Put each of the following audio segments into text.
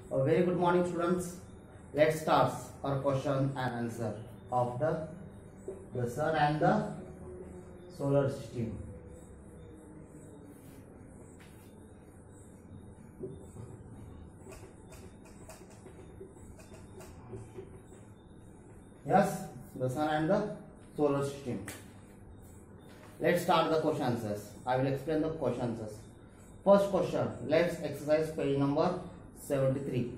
A very good morning, students. Let's start our question and answer of the sun and the solar system. Yes, the sun and the solar system. Let's start the question answers. I will explain the question answers. First question. Let's exercise page number 73.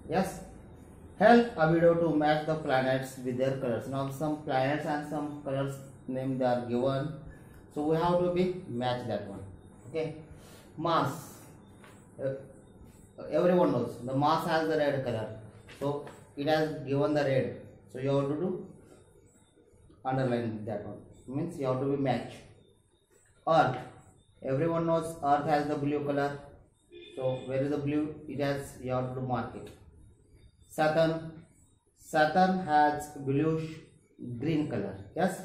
Yes. Help a video to match the planets with their colors. Now some planets and some colors name they are given. So we have to be match that one. Okay. Mars. Everyone knows the Mars has the red color. So it has given the red. So you have to do underline that one. Means you have to be match. Earth. Everyone knows Earth has the blue color. So where is the blue? It has, you have to mark it. Saturn. Saturn has bluish green color. Yes.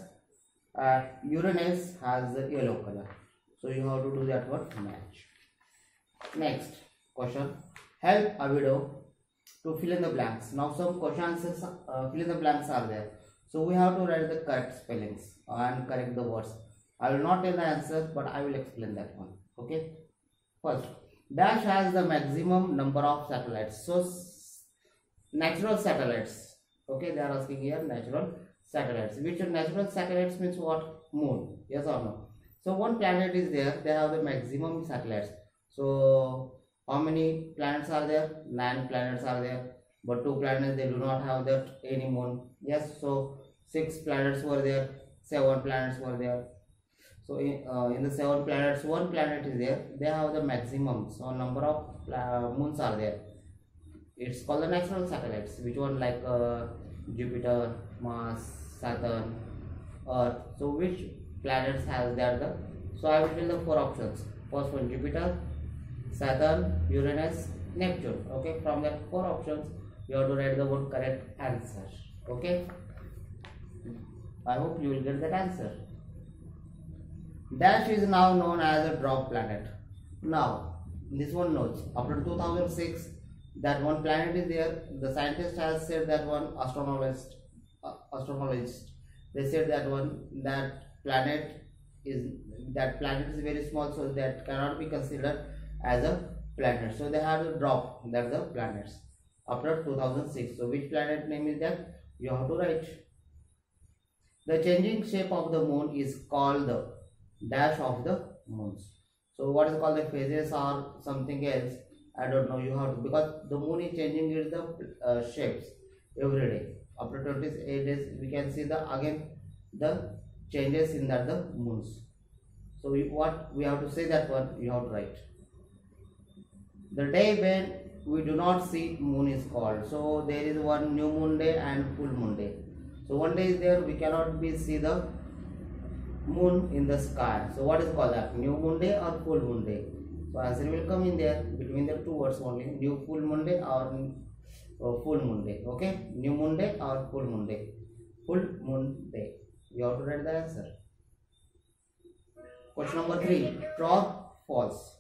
Uranus has the yellow color. So you have to do that one match. Next question. Help a video to fill in the blanks. Now some questions fill in the blanks are there. So we have to write the correct spellings and correct the words. I will not tell the answer, but I will explain that one. Okay. First, Dash has the maximum number of satellites. So natural satellites. Okay, they are asking here natural satellites. Which natural satellites means what? Moon. Yes or no? So one planet is there. They have the maximum satellites. So how many planets are there? 9 planets are there. But 2 planets they do not have that any moon. Yes. So 6 planets were there. 7 planets were there. So in the 7 planets, 1 planet is there. They have the maximum. So number of moons are there. It's called the natural satellites. Which one? Like Jupiter, Mars, Saturn, Earth. So which planets has that? So I will tell the 4 options. First one Jupiter, Saturn, Uranus, Neptune. Okay. From that 4 options, you have to write the one correct answer. Okay. I hope you will get that answer. Dash is now known as a dwarf planet. Now, this one knows after 2006 that one planet is there. The scientist has said that one astronomist they said that planet is very small, so that cannot be considered as a planet. So they have to drop that the planets after 2006. So which planet name is that? You have to write. The changing shape of the moon is called the dash of the moons. So what is called the phases or something else? I don't know. You have to, because the moon is changing its the shapes every day. After 28 days, we can see again the changes in the moons. So what we have to say that one you have to write. The day when we do not see moon is called. So there is one new moon day and full moon day. So one day is there we cannot see the moon in the sky. So what is called that? New moon day or full moon day? So answer will come in there between the 2 words only. New full moon day or full moon day. Okay. New moon day or full moon day. Full moon day. You have to write the answer. Question number 3. True or false?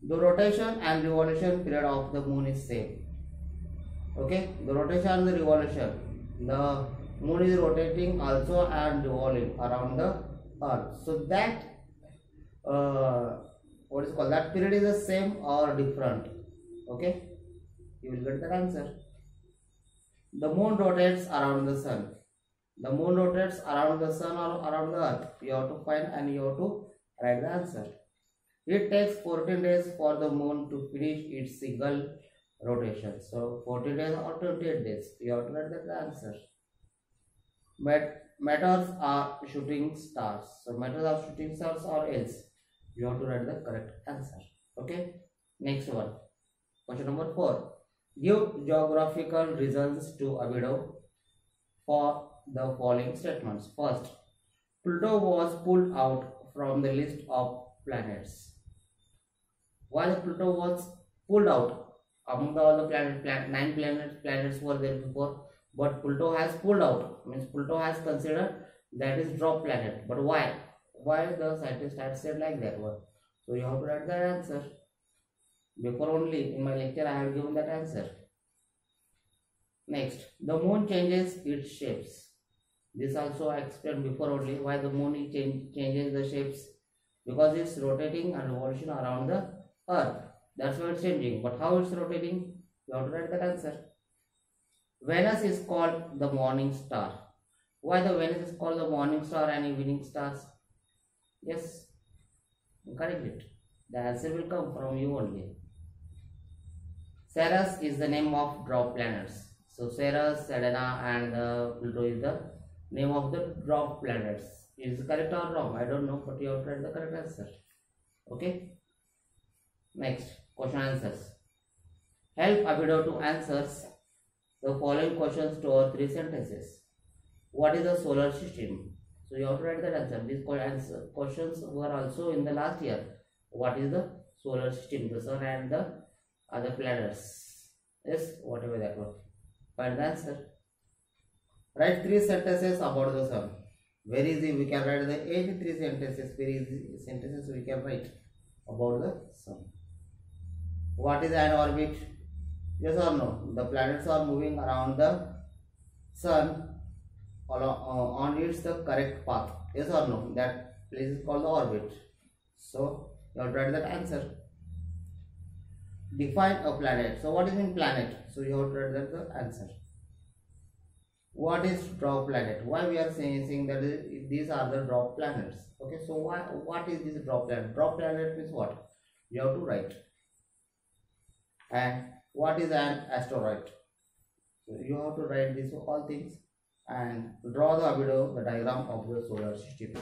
The rotation and revolution period of the moon is same. Okay. The rotation and the revolution. The moon is rotating also and revolving around the earth. So that what is called that period is the same or different. Okay. You will get that answer. The moon rotates around the sun. The moon rotates around the sun or around the earth. You have to find and you have to write the answer. It takes 14 days for the moon to finish its single rotation. So 14 days or 28 days. You have to write the answer. Matters are shooting stars. So matters are shooting stars or else. You have to write the correct answer. Okay. Next one. Question number 4. Give geographical reasons to a video for the following statements. First, Pluto was pulled out from the list of planets. Why the Pluto was pulled out? Among all the 9 planets were there before, but Pluto has pulled out. Means Pluto has considered that is drop planet. But why? Why the scientist had said like that one? So you have to write the answer. Before only in my lecture I have given that answer. Next, the moon changes its shapes. This also I explained before only why the moon changes the shapes, because it's rotating and revolution around the earth. That's why it's changing. But how it's rotating? You have to write that answer. Venus is called the morning star. Why the Venus is called the morning star and evening stars? Yes, correct it. The answer will come from you only. Ceres is the name of dwarf planets. So Ceres, Sedna and Pluto is the name of the dwarf planets. Is it correct or wrong? I don't know, but you have to write the correct answer. Okay. Next, question answers. Help Abido to answer the following questions to our 3 sentences. What is the solar system? So you have to write that answer. These questions were also in the last year. What is the solar system? The sun and the other planets. Yes, whatever that was. Find the answer. Write 3 sentences about the sun. Very easy. We can write the 83 sentences. Very easy sentences we can write about the sun. What is an orbit? Yes or no? The planets are moving around the sun on its the correct path. Yes or no? That place is called the orbit. So you have to write that answer. Define a planet. So what is in planet? So you have to write that the answer. What is dwarf planet? Why we are saying that these are the dwarf planets? Okay, so what is this dwarf planet? Dwarf planet means what? You have to write. And what is an asteroid? So you have to write these all things and draw the diagram of the solar system.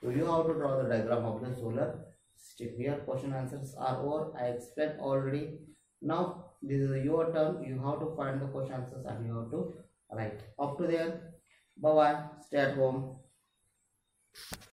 So you have to draw the diagram of the solar system. Here question answers are over. I explained already. Now this is your turn. You have to find the question answers and you have to write. Up to there. Bye bye. Stay at home.